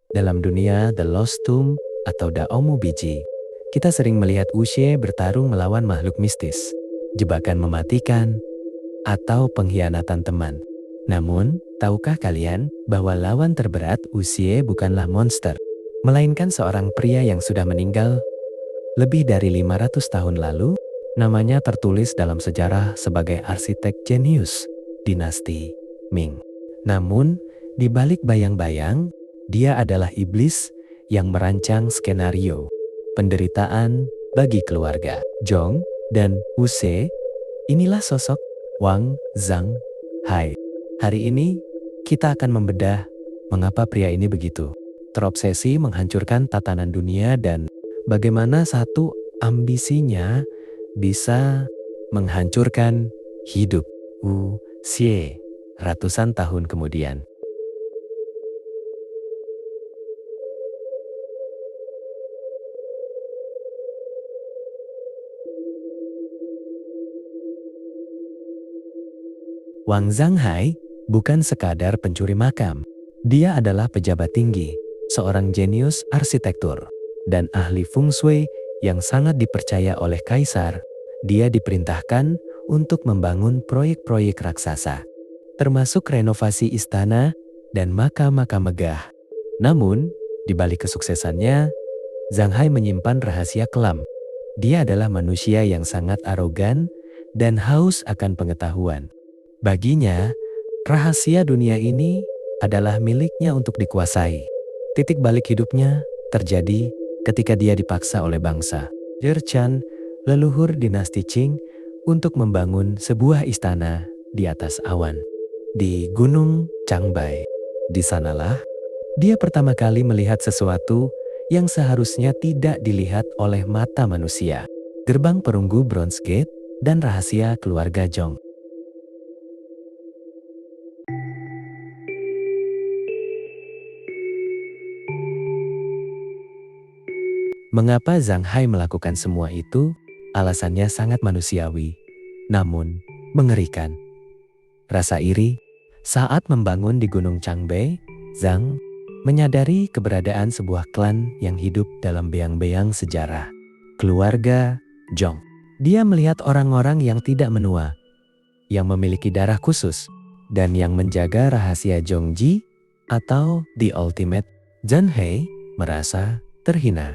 Dalam dunia The Lost Tomb atau Daomu Biji, kita sering melihat Wuxie bertarung melawan makhluk mistis, jebakan mematikan, atau pengkhianatan teman. Namun, tahukah kalian bahwa lawan terberat Wuxie bukanlah monster, melainkan seorang pria yang sudah meninggal lebih dari 500 tahun lalu? Namanya tertulis dalam sejarah sebagai arsitek jenius dinasti Ming. Namun, di balik bayang-bayang, dia adalah iblis yang merancang skenario penderitaan bagi keluarga Zhong dan Wuxie. Inilah sosok Wang Zhanghai. Hari ini, kita akan membedah mengapa pria ini begitu terobsesi menghancurkan tatanan dunia dan bagaimana satu ambisinya bisa menghancurkan hidup Wuxie ratusan tahun kemudian. Wang Zhanghai bukan sekadar pencuri makam. Dia adalah pejabat tinggi, seorang jenius arsitektur, dan ahli feng shui yang sangat dipercaya oleh kaisar. Dia diperintahkan untuk membangun proyek-proyek raksasa, termasuk renovasi istana dan makam-makam megah. Namun, di balik kesuksesannya, Zhanghai menyimpan rahasia kelam. Dia adalah manusia yang sangat arogan dan haus akan pengetahuan. Baginya, rahasia dunia ini adalah miliknya untuk dikuasai. Titik balik hidupnya terjadi ketika dia dipaksa oleh bangsa Jurchen, leluhur dinasti Qing, untuk membangun sebuah istana di atas awan di Gunung Changbai. Di sanalah dia pertama kali melihat sesuatu yang seharusnya tidak dilihat oleh mata manusia. Gerbang perunggu Bronze Gate dan rahasia keluarga Zhong. Mengapa Zhanghai melakukan semua itu? Alasannya sangat manusiawi, namun mengerikan. Rasa iri saat membangun di Gunung Changbai, Zhang menyadari keberadaan sebuah klan yang hidup dalam beang-beang sejarah. Keluarga Zhong. Dia melihat orang-orang yang tidak menua, yang memiliki darah khusus, dan yang menjaga rahasia Zhongji atau The Ultimate. Zhanghai merasa terhina.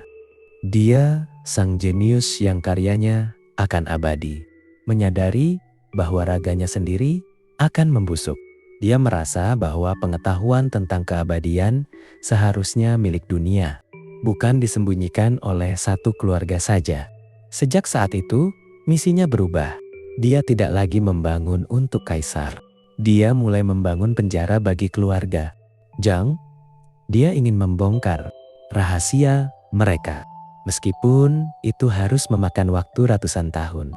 Dia, sang jenius yang karyanya akan abadi, menyadari bahwa raganya sendiri akan membusuk. Dia merasa bahwa pengetahuan tentang keabadian seharusnya milik dunia, bukan disembunyikan oleh satu keluarga saja. Sejak saat itu, misinya berubah. Dia tidak lagi membangun untuk kaisar. Dia mulai membangun penjara bagi keluarga Zhang. Dia ingin membongkar rahasia mereka, meskipun itu harus memakan waktu ratusan tahun.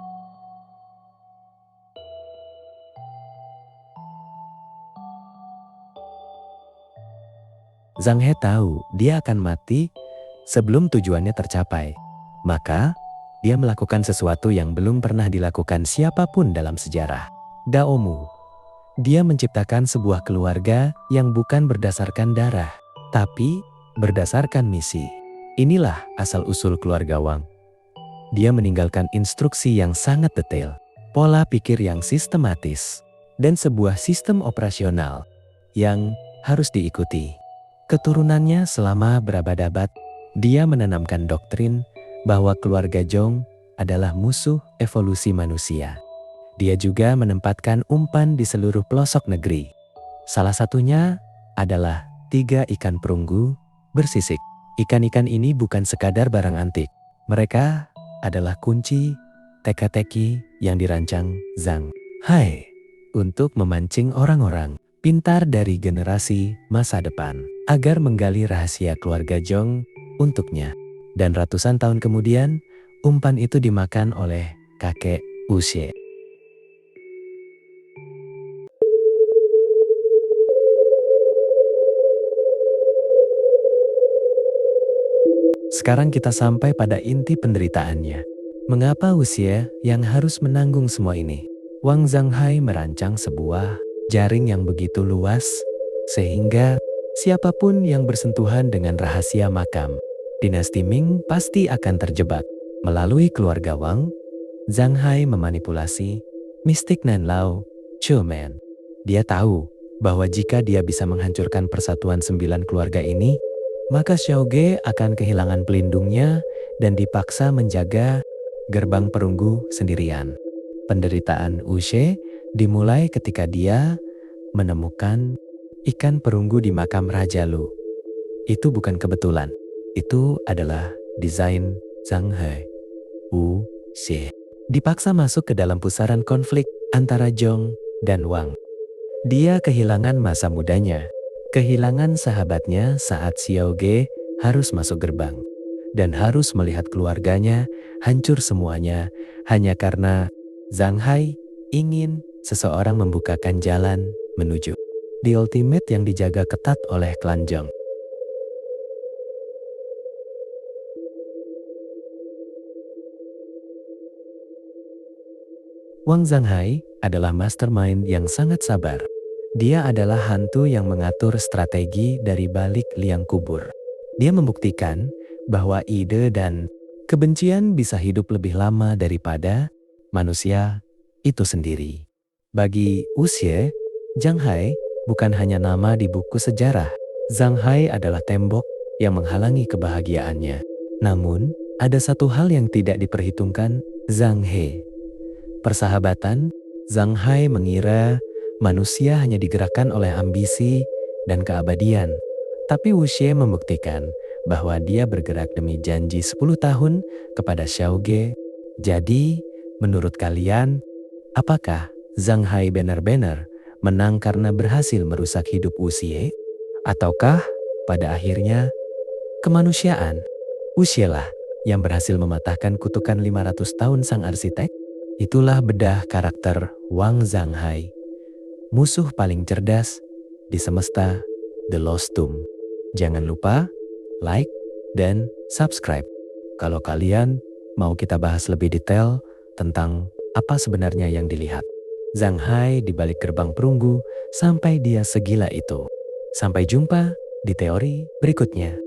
Zhanghai tahu dia akan mati sebelum tujuannya tercapai. Maka, dia melakukan sesuatu yang belum pernah dilakukan siapapun dalam sejarah. Daomu. Dia menciptakan sebuah keluarga yang bukan berdasarkan darah, tapi berdasarkan misi. Inilah asal-usul keluarga Wang. Dia meninggalkan instruksi yang sangat detail, pola pikir yang sistematis, dan sebuah sistem operasional yang harus diikuti. Keturunannya selama berabad-abad, dia menanamkan doktrin bahwa keluarga Zhong adalah musuh evolusi manusia. Dia juga menempatkan umpan di seluruh pelosok negeri. Salah satunya adalah 3 ikan perunggu bersisik. Ikan-ikan ini bukan sekadar barang antik. Mereka adalah kunci teka-teki yang dirancang Zhanghai untuk memancing orang-orang pintar dari generasi masa depan agar menggali rahasia keluarga Zhong untuknya. Dan ratusan tahun kemudian, umpan itu dimakan oleh kakek Wuxie. Sekarang kita sampai pada inti penderitaannya. Mengapa Wuxie yang harus menanggung semua ini? Wang Zhanghai merancang sebuah jaring yang begitu luas sehingga Siapapun yang bersentuhan dengan rahasia makam dinasti Ming pasti akan terjebak. Melalui keluarga Wang, Zhang Hai memanipulasi mistik Nan Lao Chuman. Dia tahu bahwa jika dia bisa menghancurkan persatuan 9 keluarga ini, maka Xiao Ge akan kehilangan pelindungnya dan dipaksa menjaga gerbang perunggu sendirian. Penderitaan Ushe dimulai ketika dia menemukan ikan perunggu di makam Raja Lu. Itu bukan kebetulan. Itu adalah desain Zhang Hai. Ushe dipaksa masuk ke dalam pusaran konflik antara Zhong dan Wang. Dia kehilangan masa mudanya, kehilangan sahabatnya saat Xiao Ge harus masuk gerbang, dan harus melihat keluarganya hancur semuanya hanya karena Zhang Hai ingin seseorang membukakan jalan menuju The Ultimate yang dijaga ketat oleh klan Zhong. Wang Zhanghai adalah mastermind yang sangat sabar. Dia adalah hantu yang mengatur strategi dari balik liang kubur. Dia membuktikan bahwa ide dan kebencian bisa hidup lebih lama daripada manusia itu sendiri. Bagi Ushe, Zhang Hai bukan hanya nama di buku sejarah. Zhang Hai adalah tembok yang menghalangi kebahagiaannya. Namun, ada satu hal yang tidak diperhitungkan Zhang He. Persahabatan. Zhang Hai mengira manusia hanya digerakkan oleh ambisi dan keabadian. Tapi Wuxie membuktikan bahwa dia bergerak demi janji 10 tahun kepada Xiao Ge. Jadi, menurut kalian, apakah Zhang Hai benar-benar menang karena berhasil merusak hidup Wuxie? Ataukah pada akhirnya kemanusiaan Wuxie lah yang berhasil mematahkan kutukan 500 tahun sang arsitek? Itulah bedah karakter Wang Zhanghai, musuh paling cerdas di semesta The Lost Tomb. Jangan lupa like dan subscribe kalau kalian mau kita bahas lebih detail tentang apa sebenarnya yang dilihat Zhang Hai di balik gerbang perunggu sampai dia segila itu. Sampai jumpa di teori berikutnya.